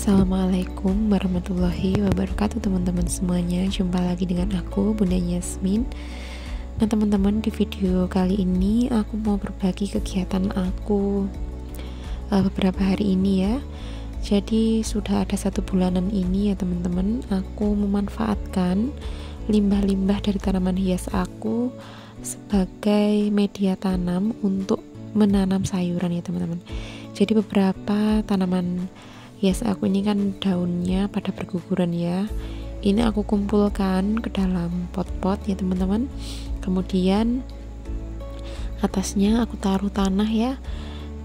Assalamualaikum warahmatullahi wabarakatuh teman-teman semuanya. Jumpa lagi dengan aku Bunda Yasmin. Nah teman-teman, di video kali ini aku mau berbagi kegiatan aku beberapa hari ini ya. Jadi sudah ada 1 bulanan ini ya teman-teman, aku memanfaatkan limbah-limbah dari tanaman hias aku sebagai media tanam untuk menanam sayuran ya teman-teman. Jadi beberapa tanaman hias aku ini kan daunnya pada berguguran ya. Ini aku kumpulkan ke dalam pot-pot ya teman-teman. Kemudian atasnya aku taruh tanah ya,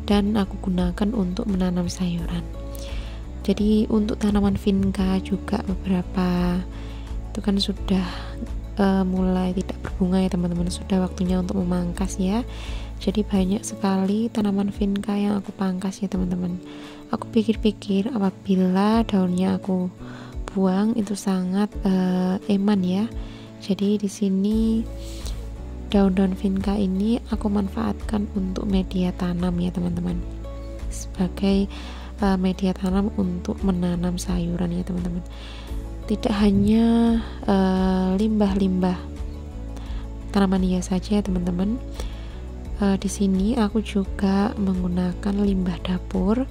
dan aku gunakan untuk menanam sayuran. Jadi untuk tanaman vinca juga beberapa itu kan sudah mulai tidak berbunga ya teman-teman, sudah waktunya untuk memangkas ya. Jadi banyak sekali tanaman vinca yang aku pangkas ya teman-teman. Aku pikir-pikir apabila daunnya aku buang itu sangat eman ya. Jadi di sini daun-daun vinca ini aku manfaatkan untuk media tanam ya teman-teman, sebagai media tanam untuk menanam sayuran ya teman-teman. Tidak hanya limbah-limbah tanaman hias saja ya teman-teman. Di sini aku juga menggunakan limbah dapur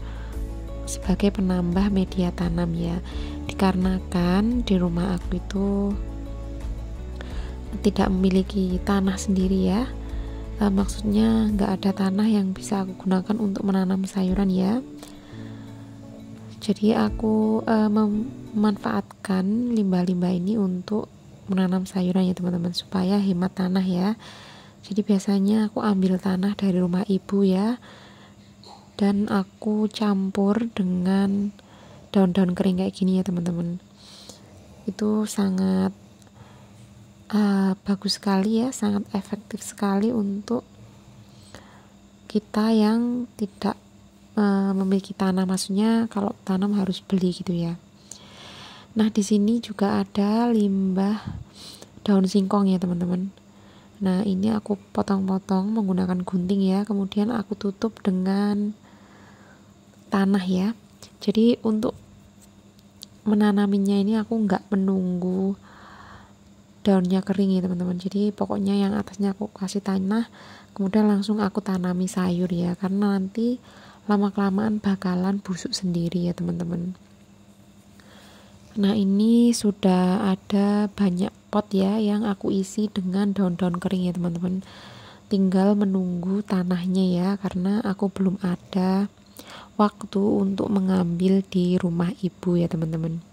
sebagai penambah media tanam ya, dikarenakan di rumah aku itu tidak memiliki tanah sendiri ya. Maksudnya nggak ada tanah yang bisa aku gunakan untuk menanam sayuran ya. Jadi aku memanfaatkan limbah-limbah ini untuk menanam sayuran ya teman-teman, supaya hemat tanah ya. Jadi biasanya aku ambil tanah dari rumah ibu ya, dan aku campur dengan daun-daun kering kayak gini ya teman-teman. Itu sangat bagus sekali ya, sangat efektif sekali untuk kita yang tidak memiliki tanah. Maksudnya kalau tanam harus beli gitu ya. Nah di sini juga ada limbah daun singkong ya teman-teman. Nah ini aku potong-potong menggunakan gunting ya, kemudian aku tutup dengan tanah ya. Jadi untuk menanaminya ini aku nggak menunggu daunnya kering ya teman-teman. Jadi pokoknya yang atasnya aku kasih tanah, kemudian langsung aku tanami sayur ya, karena nanti lama-kelamaan bakalan busuk sendiri ya teman-teman. Nah ini sudah ada banyak pot ya yang aku isi dengan daun-daun kering ya teman-teman. Tinggal menunggu tanahnya ya, karena aku belum ada waktu untuk mengambil di rumah ibu ya teman-teman.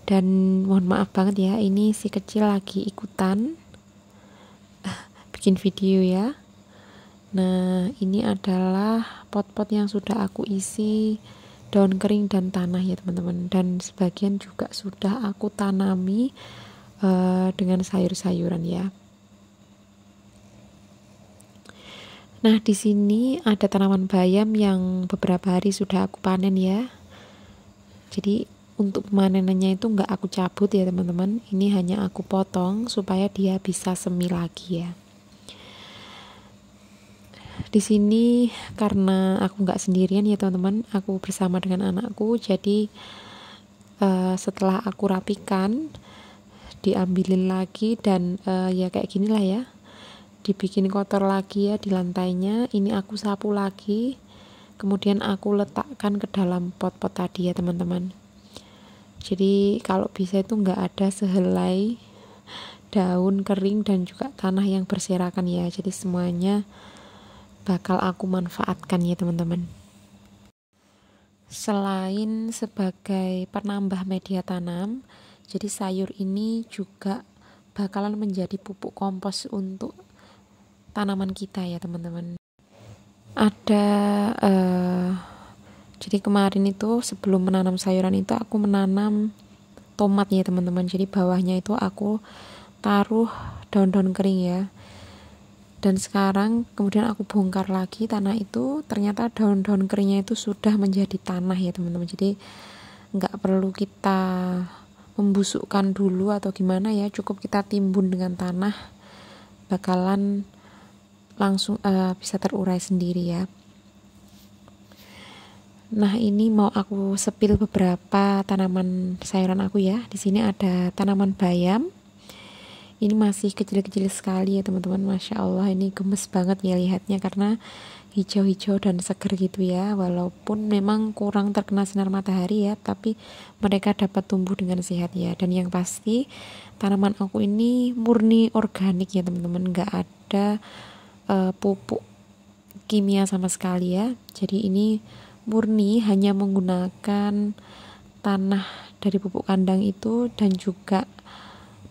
Dan mohon maaf banget ya, ini si kecil lagi ikutan bikin video ya. Nah ini adalah pot-pot yang sudah aku isi daun kering dan tanah ya teman-teman, dan sebagian juga sudah aku tanami dengan sayur-sayuran ya. Nah di sini ada tanaman bayam yang beberapa hari sudah aku panen ya. Jadi untuk pemanenannya itu nggak aku cabut ya teman-teman, ini hanya aku potong supaya dia bisa semi lagi ya. Di sini karena aku nggak sendirian ya teman-teman, aku bersama dengan anakku. Jadi setelah aku rapikan, diambilin lagi dan ya kayak ginilah ya, dibikin kotor lagi ya di lantainya. Ini aku sapu lagi, kemudian aku letakkan ke dalam pot-pot tadi ya teman-teman. Jadi kalau bisa itu nggak ada sehelai daun kering dan juga tanah yang berserakan ya. Jadi semuanya bakal aku manfaatkan ya teman-teman. Selain sebagai penambah media tanam, jadi sayur ini juga bakalan menjadi pupuk kompos untuk tanaman kita ya teman-teman. Ada jadi kemarin itu sebelum menanam sayuran itu aku menanam tomat ya teman-teman. Jadi bawahnya itu aku taruh daun-daun kering ya. Dan sekarang kemudian aku bongkar lagi tanah itu, ternyata daun-daun keringnya itu sudah menjadi tanah ya teman-teman. Jadi nggak perlu kita membusukkan dulu atau gimana ya, cukup kita timbun dengan tanah, bakalan langsung bisa terurai sendiri ya. Nah, ini mau aku sepil beberapa tanaman sayuran aku ya. Di sini ada tanaman bayam. Ini masih kecil-kecil sekali ya teman-teman. Masya Allah, ini gemes banget ya lihatnya karena hijau-hijau dan seger gitu ya. Walaupun memang kurang terkena sinar matahari ya, tapi mereka dapat tumbuh dengan sehat ya. Dan yang pasti tanaman aku ini murni organik ya teman-teman. Nggak ada pupuk kimia sama sekali ya. Jadi ini murni hanya menggunakan tanah dari pupuk kandang itu dan juga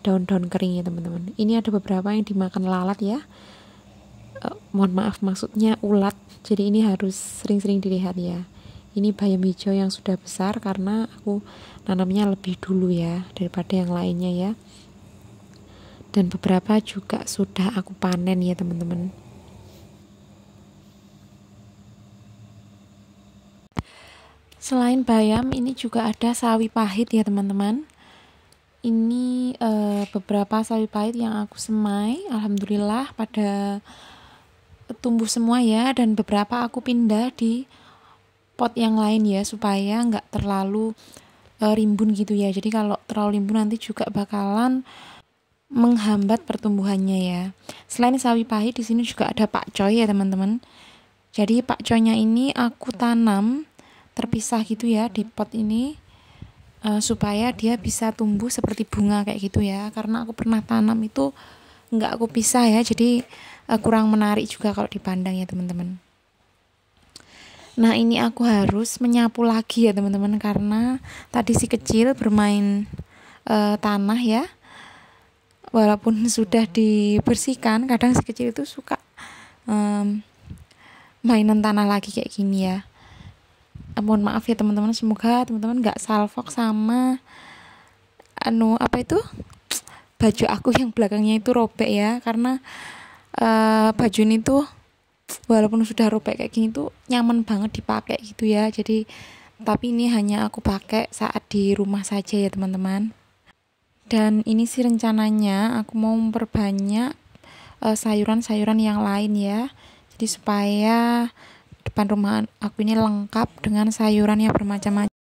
daun-daun kering ya teman-teman. Ini ada beberapa yang dimakan lalat ya. Mohon maaf, maksudnya ulat. Jadi ini harus sering-sering dilihat ya. Ini bayam hijau yang sudah besar karena aku nanamnya lebih dulu ya daripada yang lainnya ya. Dan beberapa juga sudah aku panen ya teman-teman. Selain bayam, ini juga ada sawi pahit ya teman-teman. Ini beberapa sawi pahit yang aku semai, alhamdulillah pada tumbuh semua ya, dan beberapa aku pindah di pot yang lain ya supaya nggak terlalu rimbun gitu ya. Jadi kalau terlalu rimbun nanti juga bakalan menghambat pertumbuhannya ya. Selain sawi pahit, di sini juga ada pakcoy ya teman-teman. Jadi pakcoynya ini aku tanam terpisah gitu ya di pot ini supaya dia bisa tumbuh seperti bunga kayak gitu ya. Karena aku pernah tanam itu nggak aku pisah ya, jadi kurang menarik juga kalau dipandang ya teman-teman. Nah, ini aku harus menyapu lagi ya teman-teman karena tadi si kecil bermain tanah ya. Walaupun sudah dibersihkan, kadang si kecil itu suka mainan tanah lagi kayak gini ya. Mohon maaf ya teman-teman, semoga teman-teman nggak salfok sama apa itu baju aku yang belakangnya itu robek ya, karena baju ini tuh walaupun sudah robek kayak gini tuh nyaman banget dipakai gitu ya. Jadi tapi ini hanya aku pakai saat di rumah saja ya teman-teman. Dan ini sih rencananya aku mau memperbanyak sayuran-sayuran yang lain ya. Jadi supaya depan rumah aku ini lengkap dengan sayuran yang bermacam-macam.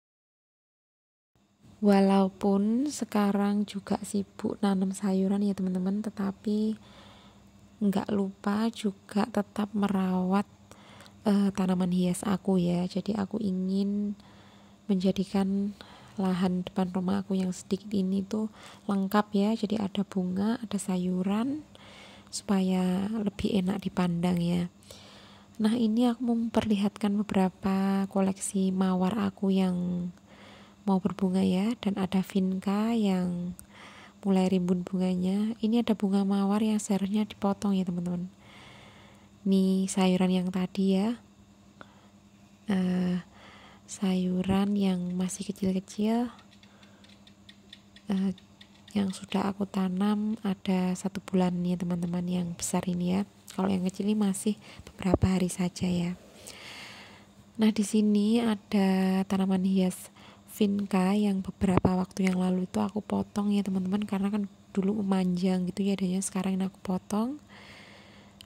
Walaupun sekarang juga sibuk nanam sayuran ya teman-teman, tetapi nggak lupa juga tetap merawat tanaman hias aku ya. Jadi aku ingin menjadikan lahan depan rumah aku yang sedikit ini tuh lengkap ya. Jadi ada bunga, ada sayuran supaya lebih enak dipandang ya. Nah, ini aku mau memperlihatkan beberapa koleksi mawar aku yang mau berbunga ya. Dan ada vinca yang mulai rimbun bunganya. Ini ada bunga mawar yang seharusnya dipotong ya teman-teman. Ini sayuran yang tadi ya, sayuran yang masih kecil-kecil, yang sudah aku tanam ada 1 bulan ya teman-teman. Yang besar ini ya, kalau yang kecil ini masih beberapa hari saja ya. Nah, di sini ada tanaman hias vinca yang beberapa waktu yang lalu itu aku potong ya teman-teman, karena kan dulu memanjang gitu ya adanya. Sekarang ini aku potong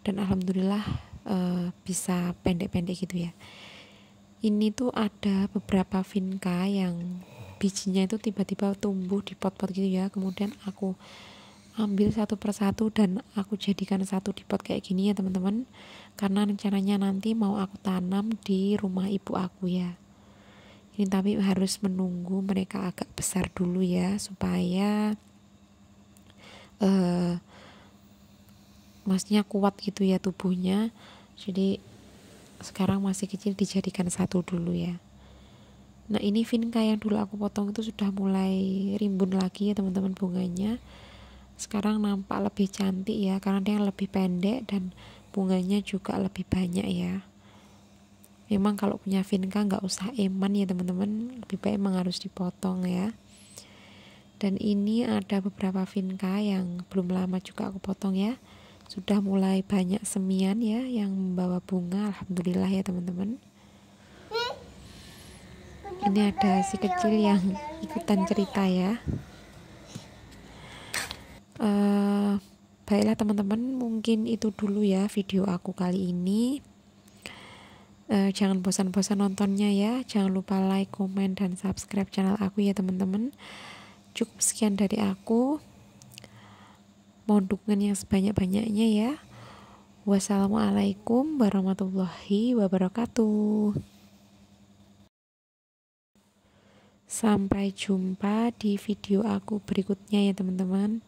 dan alhamdulillah bisa pendek-pendek gitu ya. Ini tuh ada beberapa vinca yang bijinya itu tiba-tiba tumbuh di pot-pot gitu ya. Kemudian aku ambil satu persatu dan aku jadikan satu di pot kayak gini ya teman-teman, karena rencananya nanti mau aku tanam di rumah ibu aku ya. Ini tapi harus menunggu mereka agak besar dulu ya, supaya maksudnya kuat gitu ya tubuhnya. Jadi sekarang masih kecil, dijadikan satu dulu ya. Nah, ini vinca yang dulu aku potong itu sudah mulai rimbun lagi ya teman-teman bunganya. Sekarang nampak lebih cantik ya, karena dia lebih pendek dan bunganya juga lebih banyak ya. Memang kalau punya vinca nggak usah eman ya teman-teman, lebih baik emang harus dipotong ya. Dan ini ada beberapa vinca yang belum lama juga aku potong ya. Sudah mulai banyak semian ya yang membawa bunga, alhamdulillah ya teman-teman. Ini ada si kecil yang ikutan cerita ya. Baiklah teman-teman, mungkin itu dulu ya video aku kali ini. Jangan bosan-bosan nontonnya ya. Jangan lupa like, komen, dan subscribe channel aku ya teman-teman. Cukup sekian dari aku. Mohon dukungan yang sebanyak-banyaknya ya. Wassalamualaikum warahmatullahi wabarakatuh. Sampai jumpa di video aku berikutnya ya teman-teman.